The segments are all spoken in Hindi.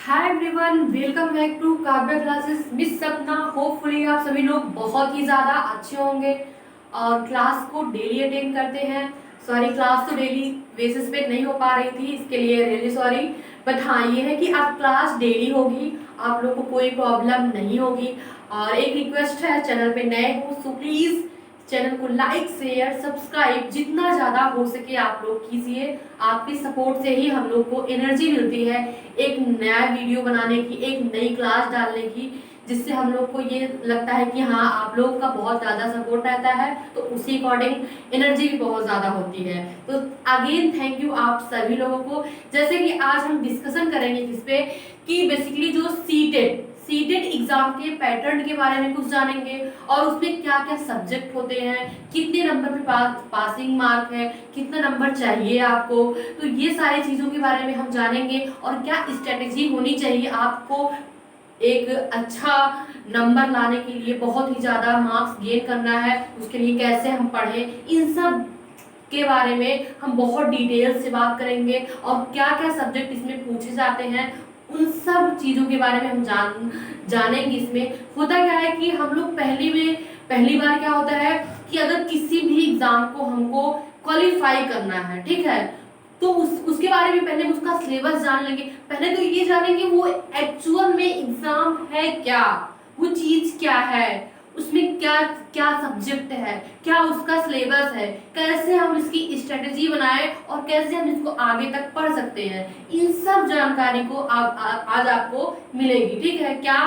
Hi everyone, welcome back to Kavya classes. Miss Sapna, hopefully आप सभी लोग बहुत ही ज़्यादा अच्छे होंगे और क्लास को डेली अटेंड करते हैं। सॉरी, क्लास तो डेली बेसिस पे नहीं हो पा रही थी, इसके लिए रियली सॉरी। बट हाँ, ये है कि अब क्लास डेली होगी, आप लोग को कोई प्रॉब्लम नहीं होगी। और एक रिक्वेस्ट है, चैनल पे नए हो सो प्लीज़ चैनल को लाइक शेयर सब्सक्राइब जितना ज़्यादा हो सके आप लोग कीजिए। आपके सपोर्ट से ही हम लोग को एनर्जी मिलती है एक नया वीडियो बनाने की, एक नई क्लास डालने की, जिससे हम लोग को ये लगता है कि हाँ, आप लोग का बहुत ज़्यादा सपोर्ट रहता है, तो उसी अकॉर्डिंग एनर्जी भी बहुत ज़्यादा होती है। तो अगेन थैंक यू आप सभी लोगों को। जैसे कि आज हम डिस्कशन करेंगे इस पे कि बेसिकली जो सीटेड एग्जाम के पैटर्न के बारे में कुछ जानेंगे और उसमें क्या क्या सब्जेक्ट होते हैं, कितने नंबर पे पासिंग मार्क है, कितना नंबर चाहिए आपको। तो ये सारी चीज़ों के बारे में हम जानेंगे और क्या स्ट्रेटेजी होनी चाहिए आपको एक अच्छा नंबर लाने के लिए, बहुत ही ज़्यादा मार्क्स गेन करना है उसके लिए कैसे हम पढ़ें, इन सब के बारे में हम बहुत डिटेल से बात करेंगे। और क्या क्या सब्जेक्ट इसमें पूछे जाते हैं उन सब चीज़ों के बारे में हम जानेंगे। इसमें होता क्या है कि हम लोग पहली बार क्या होता है कि अगर किसी भी एग्जाम को हमको क्वालिफाई करना है, ठीक है, तो उसके बारे में पहले उसका सिलेबस जान लेंगे। पहले तो ये जानेंगे वो एक्चुअल में एग्जाम है क्या, वो चीज क्या है, उसमें क्या क्या सब्जेक्ट है, क्या उसका सिलेबस है, कैसे हम इसकी स्ट्रेटेजी बनाएं और कैसे हम इसको आगे तक पढ़ सकते हैं। इन सब जानकारी को आज आपको मिलेगी, ठीक है क्या?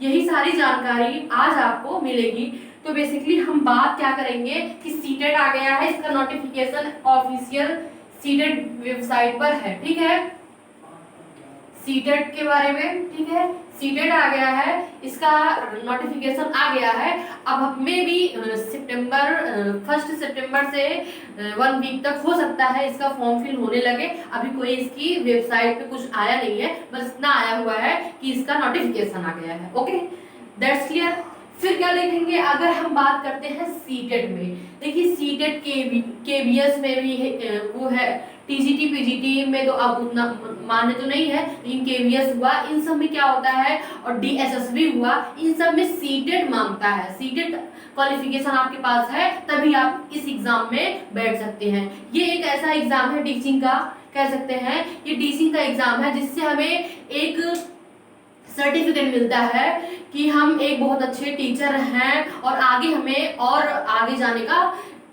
यही सारी जानकारी आज आपको मिलेगी। तो बेसिकली हम बात क्या करेंगे कि सीटेट आ गया है, इसका नोटिफिकेशन ऑफिशियल सीटेट वेबसाइट पर है, ठीक है, सीटेट के बारे में, ठीक है, सीटेट आ गया है, इसका नोटिफिकेशन आ गया है। अब हमें भी सितंबर 1 सितंबर से 1 वीक तक हो सकता है इसका फॉर्म फिल होने लगे। अभी कोई इसकी वेबसाइट पे कुछ आया नहीं है, बस इतना आया हुआ है कि इसका नोटिफिकेशन आ गया है। Okay, that's clear. फिर क्या देखेंगे, अगर हम बात करते हैं सीटेट में, देखिए सीटेट केबीएस में भी है, वो है, टीजीटी पीजीटी में तो अब उतना मान्य तो नहीं है, लेकिन केवीएस हुआ, इन सब में क्या होता है, और डीएसएसबी हुआ, इन सब में सीटेट मांगता है। सीटेट क्वालिफिकेशन आपके पास है तभी आप इस एग्जाम में बैठ सकते हैं। ये एक ऐसा एग्जाम है, टीचिंग का कह सकते हैं, ये टीचिंग का एग्जाम है जिससे हमें एक सर्टिफिकेट मिलता है कि हम एक बहुत अच्छे टीचर हैं और आगे हमें और आगे जाने का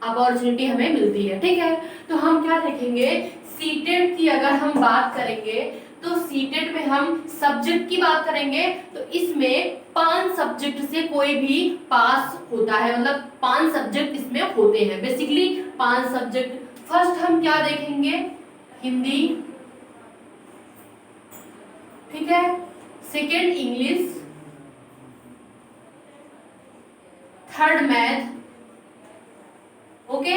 अपॉर्चुनिटी हमें मिलती है, ठीक है। तो हम क्या देखेंगे, सीटेट की अगर हम बात करेंगे तो सीटेट में हम सब्जेक्ट की बात करेंगे तो इसमें 5 सब्जेक्ट से कोई भी पास होता है, मतलब 5 सब्जेक्ट इसमें होते हैं, बेसिकली 5 सब्जेक्ट। फर्स्ट हम क्या देखेंगे, हिंदी, ठीक है, second English, third math, okay,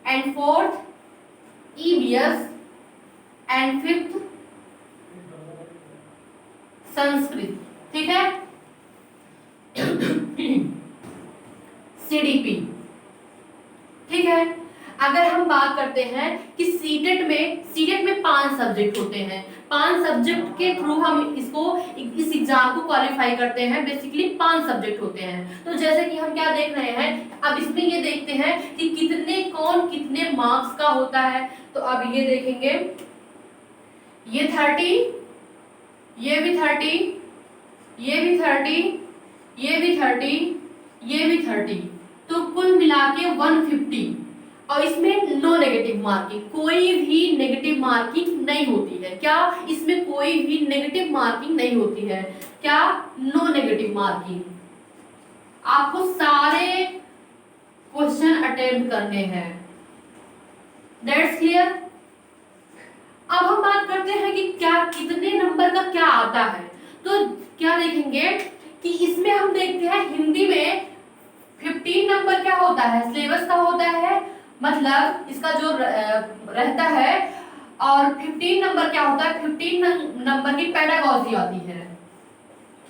and fourth EVS, and fifth Sanskrit, ठीक है, सीडीपी, ठीक है। अगर हम बात करते हैं कि सीटेट में 5 सब्जेक्ट होते हैं, 5 सब्जेक्ट के थ्रू हम इस एग्जाम को क्वालिफाई करते हैं। बेसिकली 5 सब्जेक्ट होते हैं। तो जैसे कि हम क्या देख रहे हैं, अब इसमें ये देखते हैं कि कितने मार्क्स का होता है। तो अब ये देखेंगे, ये 30, ये भी 30, ये भी 30, ये भी 30, ये भी 30, तो कुल मिला के 150। और इसमें नो नेगेटिव मार्किंग, कोई भी नेगेटिव मार्किंग नहीं होती है। क्या इसमें कोई भी नेगेटिव मार्किंग नहीं होती है? क्या? No negative marking. आपको सारे क्वेश्चन अटेम्प्ट करने हैं। That's clear. अब हम बात करते हैं कि क्या कितने नंबर का क्या आता है। तो क्या देखेंगे कि इसमें हम देखते हैं हिंदी में 15 नंबर क्या होता है, सिलेबस का होता है, मतलब इसका जो रहता है। और 15 नंबर क्या होता है, 15 नंबर की पेडागॉजी आती है।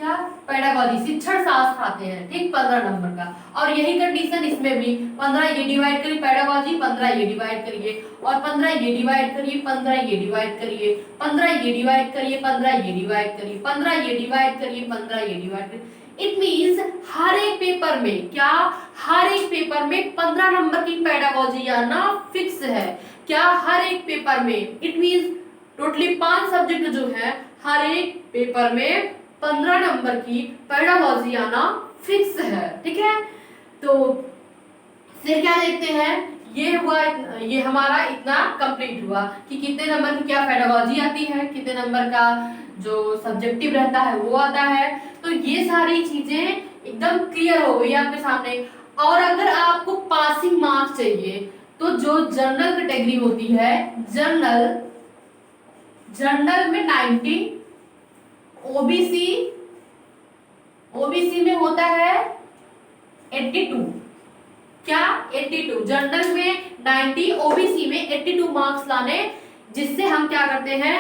क्या पेडागोजी शिक्षण शास्त्र आते हैं, ठीक, 15 नंबर का। और यही कंडीशन इसमें भी 15 ये डिवाइड करिए पेडागोजी, 15 ये डिवाइड करिए और 15 ये डिवाइड करिए, 15 ये डिवाइड करिए, 15 ये डिवाइड करिए, 15 ये डिवाइड करिए, 15 ये डिवाइड करिए, 15 ये डिवाइड करिए। इट मींस हर एक पेपर में क्या, हर एक पेपर में 15 नंबर की पेडागोजी आना फिक्स है। क्या हर एक पेपर में, इट मींस टोटली 5 सब्जेक्ट जो है हर एक पेपर में 15 नंबर की पेडागोजी आना फिक्स है, ठीक है। तो फिर क्या देखते हैं, ये हुआ, ये हमारा इतना कंप्लीट हुआ कि कितने नंबर की क्या पेडागोजी आती है, कितने नंबर का जो सब्जेक्टिव रहता है वो आता है। तो ये सारी चीजें एकदम क्लियर हो गई आपके सामने। और अगर आपको पासिंग मार्क्स चाहिए तो जो जनरल कैटेगरी होती है, जनरल में 90, ओबीसी में होता है 82, क्या 82, जनरल में 90, ओबीसी में 82 मार्क्स लाने, जिससे हम क्या करते हैं,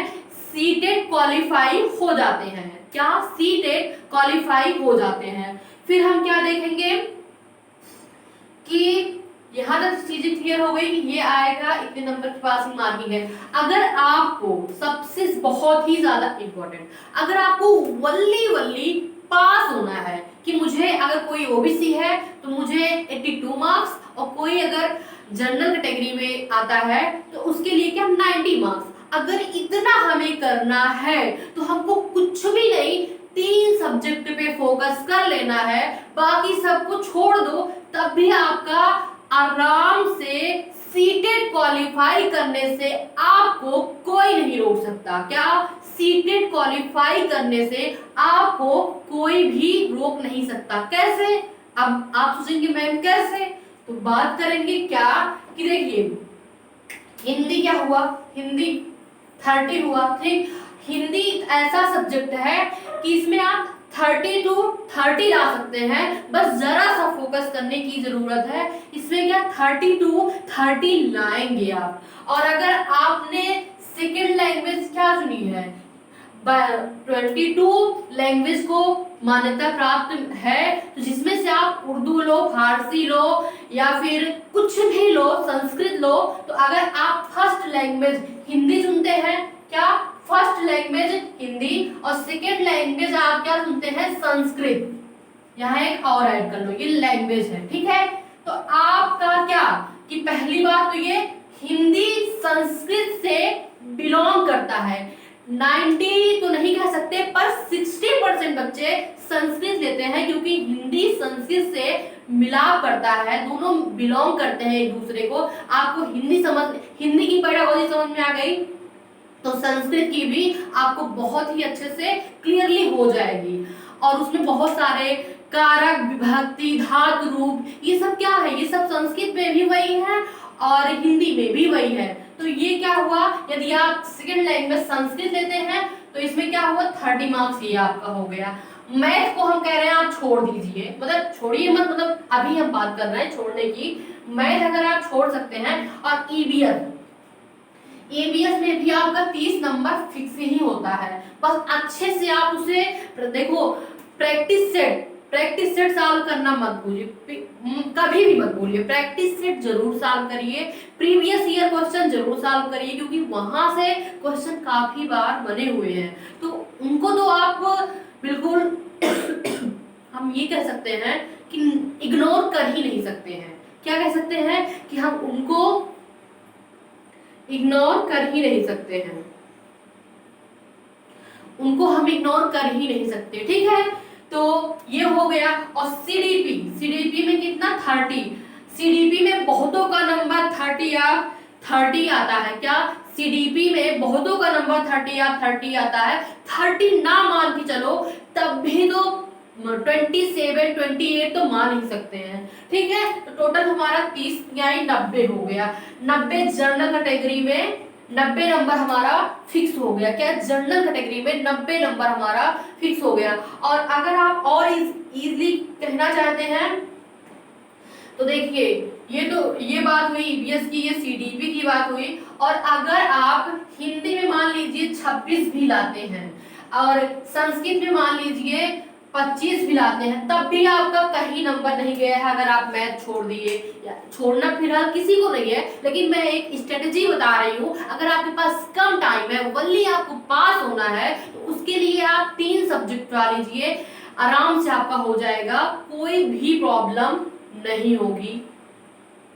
सीटेट क्वालिफाई हो जाते हैं। क्या सीटेट क्वालिफाई हो जाते हैं। फिर हम क्या देखेंगे कि यहां तक चीजें क्लियर हो गई कि ये आएगा इतने नंबर की पासिंग मार्किंग है। अगर आपको सबसे बहुत ही ज्यादा इंपॉर्टेंट, अगर आपको वल्ली पास होना है कि मुझे, अगर कोई ओबीसी है तो मुझे 82 मार्क्स, और कोई अगर जनरल कैटेगरी में आता है तो उसके लिए क्या 90 मार्क्स। अगर इतना हमें करना है तो हमको कुछ भी नहीं, 3 सब्जेक्ट पे फोकस कर लेना है, बाकी सबको छोड़ दो, तब भी आपका आराम से सीटेट क्वालिफाई करने से आपको कोई नहीं रोक सकता। क्या सीटेट क्वालिफाई करने से आपको कोई भी रोक नहीं सकता। कैसे? अब आप सोचेंगे मैम कैसे, तो बात करेंगे क्या कि देखिए हिंदी क्या हुआ, हिंदी 30 हुआ, ठीक। हिंदी ऐसा सब्जेक्ट है कि इसमें आप 30 to 30 ला सकते हैं, बस जरा सा फोकस करने की जरूरत है। इसमें क्या 30 to 30 लाएंगे आप। और अगर आपने सेकेंड लैंग्वेज क्या चुनी है, 22 लैंग्वेज को मान्यता प्राप्त है, तो जिसमें से आप उर्दू लो, फारसी लो या फिर कुछ भी लो, संस्कृत लो, तो अगर आप फर्स्ट लैंग्वेज हिंदी चुनते हैं, क्या फर्स्ट लैंग्वेज हिंदी और सेकेंड लैंग्वेज आप क्या सुनते हैं, संस्कृत, यहाँ एक और ऐड कर लो, ये लैंग्वेज है, ठीक है। तो आपका क्या कि पहली बात तो ये हिंदी संस्कृत से बिलोंग करता है। 90 तो नहीं कह सकते पर 60% बच्चे संस्कृत लेते हैं, क्योंकि हिंदी संस्कृत से मिलाप करता है, दोनों बिलोंग करते हैं एक दूसरे को। आपको हिंदी की पेडागोजी समझ में आ गई तो संस्कृत की भी आपको बहुत ही अच्छे से क्लियरली हो जाएगी। और उसमें बहुत सारे कारक, विभक्ति, धातु रूप, ये सब क्या है, ये सब संस्कृत में भी वही है और हिंदी में भी वही है। तो ये क्या हुआ, यदि आप सेकेंड लैंग्वेज संस्कृत लेते हैं तो इसमें क्या हुआ 30 मार्क्स ये आपका हो गया। मैथ को हम कह रहे हैं आप छोड़ दीजिए, मतलब छोड़िए मत, मतलब अभी हम बात कर रहे हैं छोड़ने की। मैथ अगर आप छोड़ सकते हैं, और ईवीएस में भी आपका 30 नंबर फिक्स ही होता है, बस अच्छे से आप उसे देखो। प्रैक्टिस सेट सॉल्व करना मत भूलिए, कभी भी मत भूलिए, प्रैक्टिस सेट जरूर सॉल्व करिए, प्रीवियस ईयर क्वेश्चन जरूर सॉल्व करिए, क्योंकि वहां से क्वेश्चन काफी बार बने हुए हैं, तो उनको तो आप बिल्कुल हम ये कह सकते हैं कि इग्नोर कर ही नहीं सकते हैं। क्या कह सकते हैं कि हम उनको इग्नोर कर ही नहीं सकते हैं, उनको हम इग्नोर कर ही नहीं सकते, ठीक है। तो ये हो गया। और सीडीपी में कितना 30, सीडीपी में बहुतों का नंबर 30 आता है। क्या सीडीपी में बहुतों का नंबर 30 आता है, 30 ना मान के चलो तब भी तो 27, 28 तो मान ही सकते हैं, ठीक है। तो टोटल हमारा 30 यानी 90 हो गया। 90 जनरल कैटेगरी में 90 नंबर हमारा फिक्स हो गया। क्या जनरल कैटेगरी में 90 नंबर हमारा फिक्स हो गया। और अगर आप और इजीली कहना चाहते हैं तो देखिए ये बात हुई ईवीएस की, ये सीडीपी की बात हुई। और अगर आप हिंदी में मान लीजिए 26 भी लाते हैं और संस्कृत में मान लीजिए 25 भी लाते हैं तब भी आपका कहीं नंबर नहीं गया है अगर आप मैथ छोड़ दिए। या छोड़ना फिलहाल किसी को नहीं है, लेकिन मैं एक स्ट्रेटेजी बता रही हूँ। अगर आपके पास कम टाइम है, ओनली आपको पास होना है, तो उसके लिए आप 3 सब्जेक्ट उठा लीजिए, आराम से आपका हो जाएगा, कोई भी प्रॉब्लम नहीं होगी,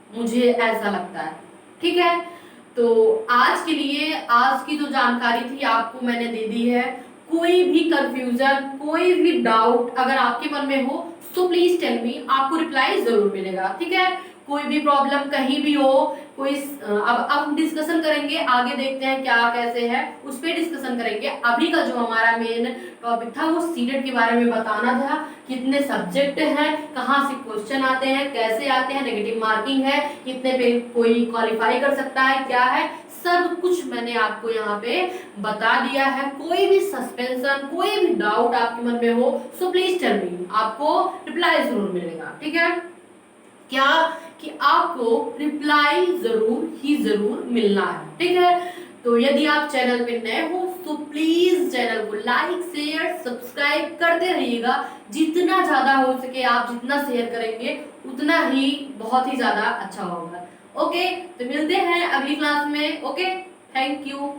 मुझे ऐसा लगता है। ठीक है, तो आज के लिए आज की जो जानकारी थी आपको मैंने दे दी है। कोई भी कंफ्यूजन, कोई भी डाउट अगर आपके मन में हो तो प्लीज टेल मी, आपको रिप्लाई जरूर मिलेगा। ठीक है, कोई भी प्रॉब्लम कहीं भी हो, कोई अब हम डिस्कशन करेंगे, आगे देखते हैं क्या कैसे है, उस पर डिस्कशन करेंगे। अभी का जो हमारा मेन टॉपिक था वो सीटेट के बारे में बताना था, कितने सब्जेक्ट हैं, कहाँ से क्वेश्चन आते हैं, कैसे आते हैं, नेगेटिव मार्किंग है, कितने पे कोई क्वालिफाई कर सकता है, क्या है, सब कुछ मैंने आपको यहाँ पे बता दिया है। कोई भी सस्पेंशन, कोई भी डाउट आपके मन में हो सो प्लीज टेल मी, आपको रिप्लाई जरूर मिलेगा। ठीक है, क्या कि आपको रिप्लाई जरूर ही जरूर मिलना है। ठीक है, तो यदि आप चैनल पे नए हो तो प्लीज चैनल को लाइक शेयर सब्सक्राइब करते रहिएगा। जितना ज्यादा हो सके आप जितना शेयर करेंगे उतना ही बहुत ही ज्यादा अच्छा होगा। ओके, तो मिलते हैं अगली क्लास में। Okay, thank you.